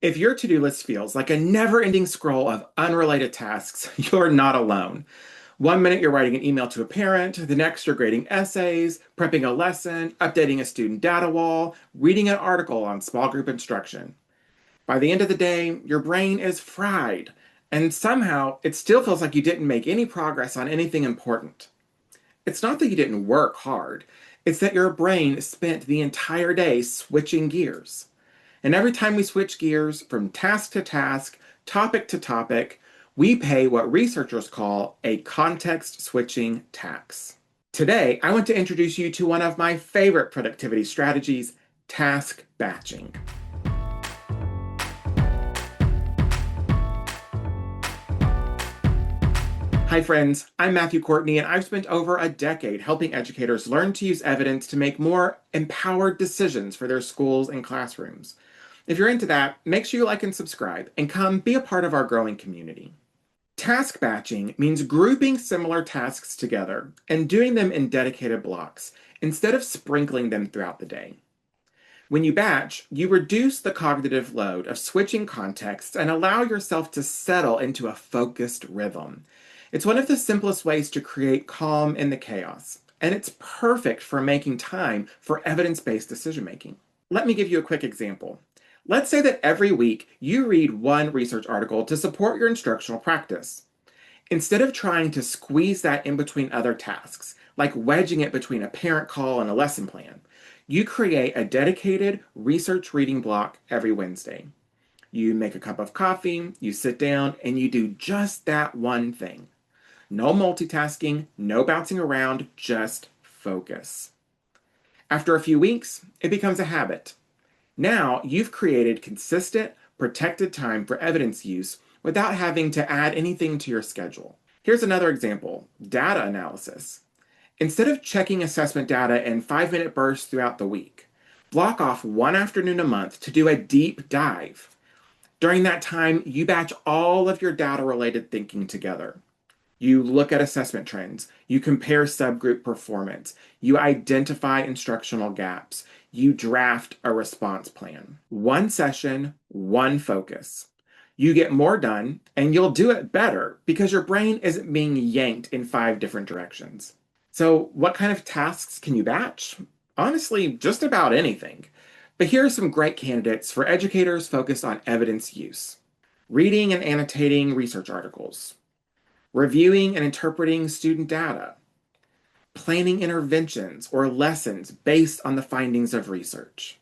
If your to-do list feels like a never-ending scroll of unrelated tasks, you're not alone. One minute you're writing an email to a parent, the next you're grading essays, prepping a lesson, updating a student data wall, reading an article on small group instruction. By the end of the day, your brain is fried, and somehow it still feels like you didn't make any progress on anything important. It's not that you didn't work hard, it's that your brain spent the entire day switching gears. And every time we switch gears from task to task, topic to topic, we pay what researchers call a context switching tax. Today, I want to introduce you to one of my favorite productivity strategies, task batching. Hi friends, I'm Matthew Courtney, and I've spent over a decade helping educators learn to use evidence to make more empowered decisions for their schools and classrooms. If you're into that, make sure you like and subscribe, and come be a part of our growing community. Task batching means grouping similar tasks together and doing them in dedicated blocks, instead of sprinkling them throughout the day. When you batch, you reduce the cognitive load of switching contexts and allow yourself to settle into a focused rhythm. It's one of the simplest ways to create calm in the chaos, and it's perfect for making time for evidence-based decision-making. Let me give you a quick example. Let's say that every week you read one research article to support your instructional practice. Instead of trying to squeeze that in between other tasks, like wedging it between a parent call and a lesson plan, you create a dedicated research reading block every Wednesday. You make a cup of coffee, you sit down, and you do just that one thing. No multitasking, no bouncing around, just focus. After a few weeks, it becomes a habit. Now you've created consistent, protected time for evidence use without having to add anything to your schedule. Here's another example, data analysis. Instead of checking assessment data in 5-minute bursts throughout the week, block off one afternoon a month to do a deep dive. During that time, you batch all of your data-related thinking together. You look at assessment trends, you compare subgroup performance, you identify instructional gaps, you draft a response plan. One session, one focus. You get more done, and you'll do it better because your brain isn't being yanked in 5 different directions. So, what kind of tasks can you batch? Honestly, just about anything. But here are some great candidates for educators focused on evidence use. Reading and annotating research articles, reviewing and interpreting student data, planning interventions or lessons based on the findings of research.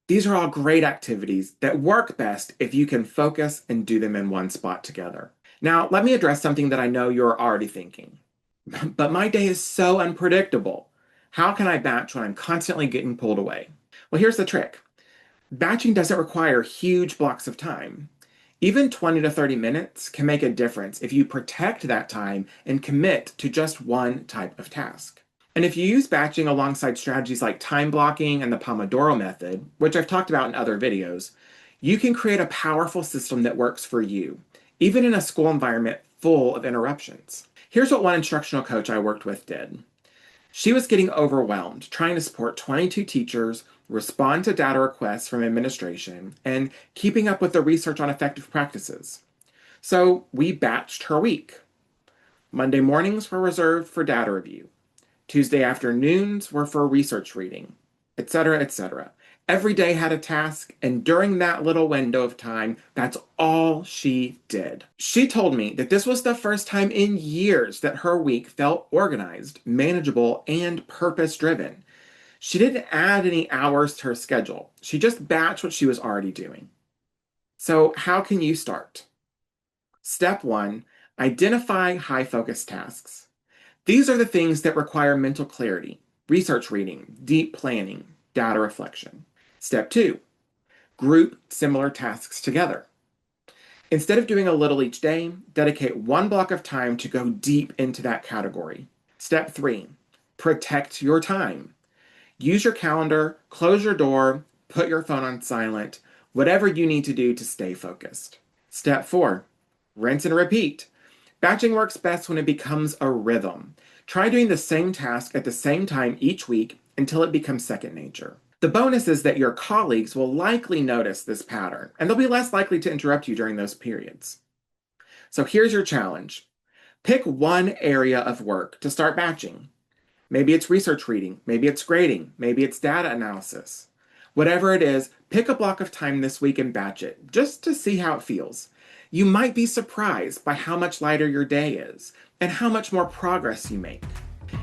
These are all great activities that work best if you can focus and do them in one spot together. Now, let me address something that I know you're already thinking. But my day is so unpredictable. How can I batch when I'm constantly getting pulled away? Well, here's the trick. Batching doesn't require huge blocks of time. Even 20 to 30 minutes can make a difference if you protect that time and commit to just one type of task. And if you use batching alongside strategies like time blocking and the Pomodoro method, which I've talked about in other videos, you can create a powerful system that works for you, even in a school environment full of interruptions. Here's what one instructional coach I worked with did. She was getting overwhelmed trying to support 22 teachers, respond to data requests from administration, and keeping up with the research on effective practices. So we batched her week. Monday mornings were reserved for data review. Tuesday afternoons were for research reading, etc., etc. Every day had a task, and during that little window of time, that's all she did. She told me that this was the first time in years that her week felt organized, manageable, and purpose-driven. She didn't add any hours to her schedule. She just batched what she was already doing. So how can you start? Step 1, identify high-focus tasks. These are the things that require mental clarity, research reading, deep planning, data reflection. Step 2, group similar tasks together. Instead of doing a little each day, dedicate one block of time to go deep into that category. Step 3, protect your time. Use your calendar, close your door, put your phone on silent, whatever you need to do to stay focused. Step 4, rinse and repeat. Batching works best when it becomes a rhythm. Try doing the same task at the same time each week until it becomes second nature. The bonus is that your colleagues will likely notice this pattern, and they'll be less likely to interrupt you during those periods. So here's your challenge. Pick one area of work to start batching. Maybe it's research reading, maybe it's grading, maybe it's data analysis. Whatever it is, pick a block of time this week and batch it, just to see how it feels. You might be surprised by how much lighter your day is, and how much more progress you make.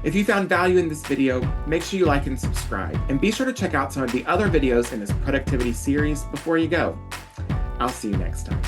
If you found value in this video, make sure you like and subscribe, and be sure to check out some of the other videos in this productivity series before you go. I'll see you next time.